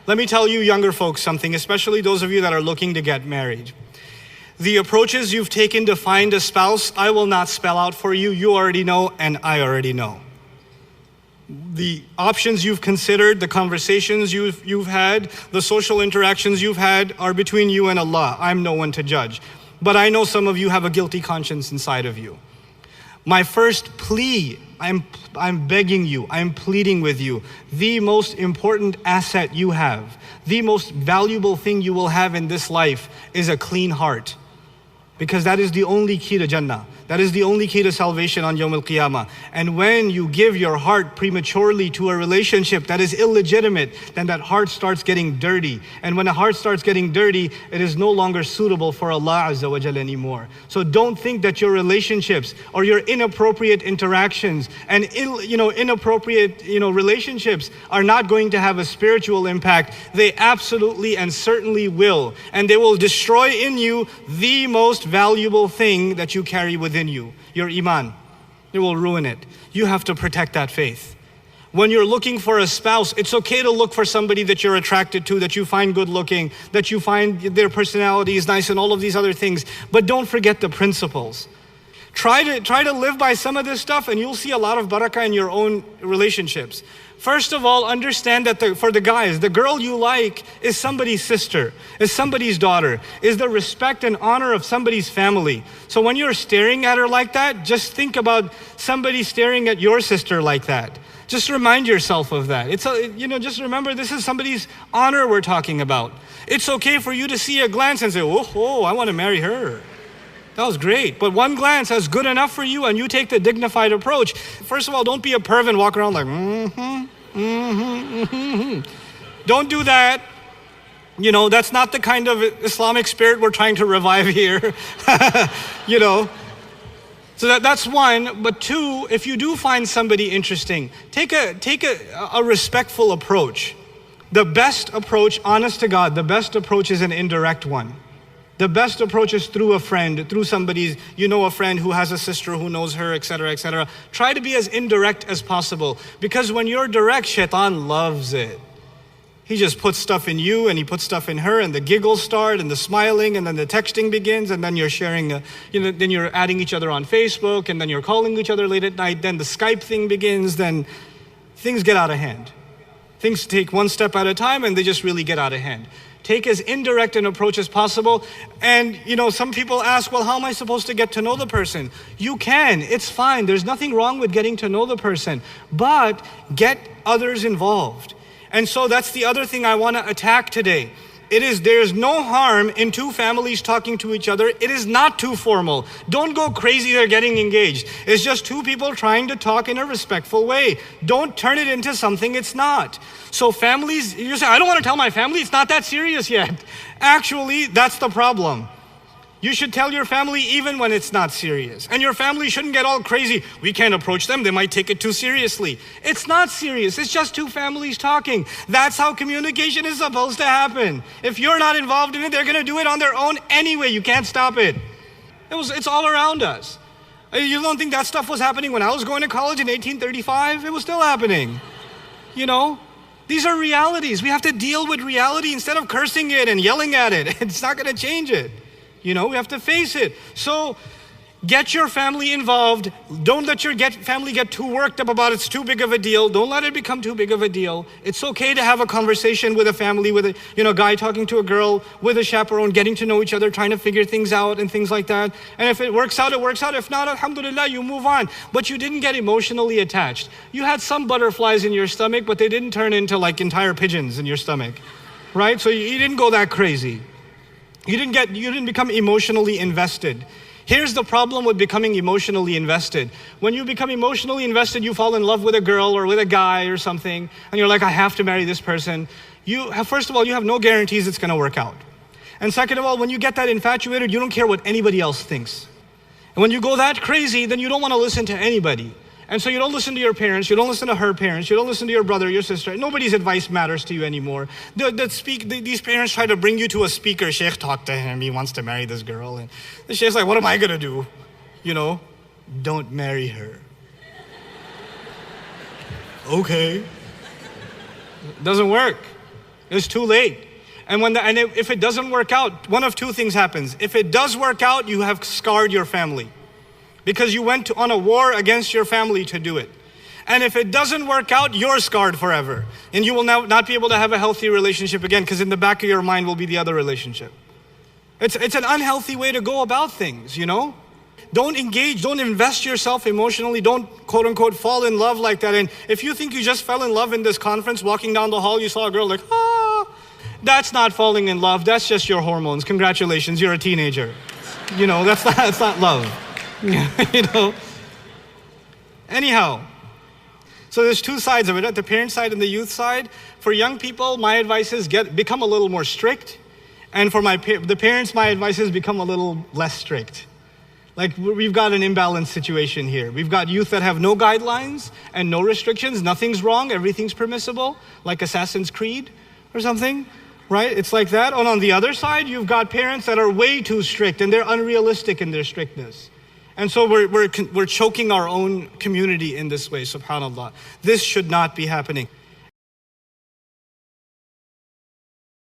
Let me tell you younger folks something, especially those of you that are looking to get married. The approaches you've taken to find a spouse, I will not spell out for you. You already know, and I already know. The options you've considered, the conversations you've had, the social interactions you've had are between you and Allah. I'm no one to judge. But I know some of you have a guilty conscience inside of you. My first plea, I'm begging you, I'm pleading with you, the most important asset you have, the most valuable thing you will have in this life is a clean heart. Because that is the only key to Jannah. That is the only key to salvation on Yawm al-Qiyamah. And when you give your heart prematurely to a relationship that is illegitimate, then that heart starts getting dirty. And when a heart starts getting dirty, it is no longer suitable for Allah Azza wa Jalla anymore. So don't think that your relationships or your inappropriate interactions and inappropriate relationships are not going to have a spiritual impact. They absolutely and certainly will. And they will destroy in you the most valuable thing that you carry within you, your iman. It will ruin it. You have to protect that faith. When you're looking for a spouse, it's okay to look for somebody that you're attracted to, that you find good looking, that you find their personality is nice and all of these other things. But don't forget the principles. Try to live by some of this stuff and you'll see a lot of barakah in your own relationships. First of all, understand that for the guys, the girl you like is somebody's sister, is somebody's daughter, is the respect and honor of somebody's family. So when you're staring at her like that, just think about somebody staring at your sister like that. Just remind yourself of that. Just remember this is somebody's honor we're talking about. It's okay for you to see a glance and say, oh, I want to marry her. That was great. But one glance is good enough for you and you take the dignified approach. First of all, don't be a perv and walk around like, Don't do that. That's not the kind of Islamic spirit we're trying to revive here. So that's one. But two, if you do find somebody interesting, take a respectful approach. The best approach, honest to God, the best approach is an indirect one. The best approach is through a friend, through somebody's, a friend who has a sister who knows her, etc., etc. Try to be as indirect as possible. Because when you're direct, shaitan loves it. He just puts stuff in you and he puts stuff in her and the giggles start and the smiling and then the texting begins and then you're sharing, then you're adding each other on Facebook and then you're calling each other late at night. Then the Skype thing begins, then things get out of hand. Things take one step at a time and they just really get out of hand. Take as indirect an approach as possible. And some people ask, well, how am I supposed to get to know the person? You can, it's fine. There's nothing wrong with getting to know the person, but get others involved. And so that's the other thing I want to attack today. There's no harm in two families talking to each other. It is not too formal. Don't go crazy, they're getting engaged. It's just two people trying to talk in a respectful way. Don't turn it into something it's not. So families, you say, I don't want to tell my family, it's not that serious yet. Actually, that's the problem. You should tell your family even when it's not serious. And your family shouldn't get all crazy. We can't approach them, they might take it too seriously. It's not serious, it's just two families talking. That's how communication is supposed to happen. If you're not involved in it, they're gonna do it on their own anyway. You can't stop it. It's all around us. You don't think that stuff was happening when I was going to college in 1835? It was still happening. These are realities. We have to deal with reality instead of cursing it and yelling at it. It's not gonna change it. We have to face it. So get your family involved. Don't let your family get too worked up about it's too big of a deal. Don't let it become too big of a deal. It's okay to have a conversation with a family, with a guy talking to a girl, with a chaperone, getting to know each other, trying to figure things out and things like that. And if it works out, it works out. If not, alhamdulillah, you move on. But you didn't get emotionally attached. You had some butterflies in your stomach, but they didn't turn into like entire pigeons in your stomach, right? So you didn't go that crazy. You didn't become emotionally invested. Here's the problem with becoming emotionally invested. When you become emotionally invested, you fall in love with a girl or with a guy or something, and you're like, I have to marry this person. First of all, you have no guarantees it's gonna work out. And second of all, when you get that infatuated, you don't care what anybody else thinks. And when you go that crazy, then you don't wanna listen to anybody. And so you don't listen to your parents, you don't listen to her parents, you don't listen to your brother, your sister. Nobody's advice matters to you anymore. These parents try to bring you to a speaker. Sheikh, talk to him, he wants to marry this girl. And the Sheikh's like, what am I gonna do? Don't marry her. Okay. It doesn't work. It's too late. And if it doesn't work out, one of two things happens. If it does work out, you have scarred your family because you went on a war against your family to do it. And if it doesn't work out, you're scarred forever. And you will not be able to have a healthy relationship again, because in the back of your mind will be the other relationship. It's an unhealthy way to go about things, you know? Don't engage, don't invest yourself emotionally, don't quote unquote fall in love like that. And if you think you just fell in love in this conference, walking down the hall, you saw a girl like, that's not falling in love, that's just your hormones. Congratulations, you're a teenager. You know, that's not love. You know? Anyhow, so there's two sides of it, at the parent side and the youth side. For young people, my advice is become a little more strict. And for the parents, my advice is become a little less strict. Like, we've got an imbalanced situation here. We've got youth that have no guidelines and no restrictions. Nothing's wrong, everything's permissible, like Assassin's Creed or something, right? It's like that. And on the other side, you've got parents that are way too strict and they're unrealistic in their strictness. And so we're choking our own community in this way, subhanAllah. This should not be happening.